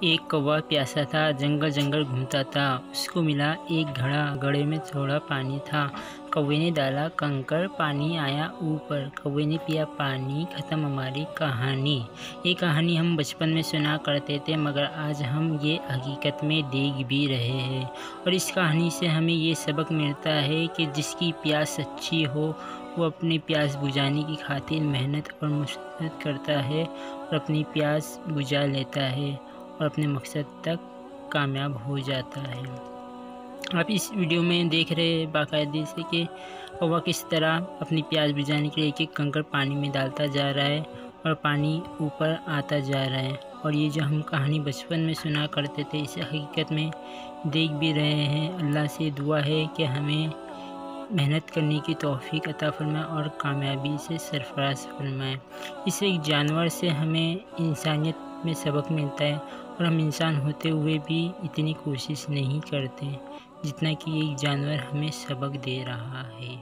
ایک کوا پیاسا تھا، جنگل جنگل گھومتا تھا، اس کو ملا ایک گھڑا، گھڑے میں تھوڑا پانی تھا۔ کوے نے ڈالا کنکر، پانی آیا اوپر، کوے نے پیا پانی، ختم ہماری کہانی۔ یہ کہانی ہم بچپن میں سنا کرتے تھے، مگر آج ہم یہ حقیقت میں دیکھ بھی رہے ہیں، اور اس کہانی سے ہمیں یہ سبق ملتا ہے کہ جس کی پیاس سچی ہو وہ اپنی پیاس بجھانے کی خاطر محنت اور مشقت کرتا ہے، اور اپنی پیاس بجھا لیتا ہے اور اپنے مقصد تک کامیاب ہو جاتا ہے۔ آپ اس ویڈیو میں دیکھ رہے ہیں باقاعدگی سے کہ کوا کس طرح اپنی پیاس بجھانے کے لیے ایک ایک کنکر پانی میں ڈالتا جا رہا ہے اور پانی اوپر آتا جا رہا ہے، اور یہ جو ہم کہانی بچپن میں سنا کرتے تھے اسے حقیقت میں دیکھ بھی رہے ہیں۔ اللہ سے دعا ہے کہ ہمیں محنت کرنے کی توفیق عطا فرمائے اور کامیابی سے سرفراز فرمائے۔ اس ایک جانور سے ہمیں انسانیت میں سبق ملتا ہے، اور ہم انسان ہوتے ہوئے بھی اتنی کوشش نہیں کرتے جتنا کہ ایک جانور ہمیں سبق دے رہا ہے۔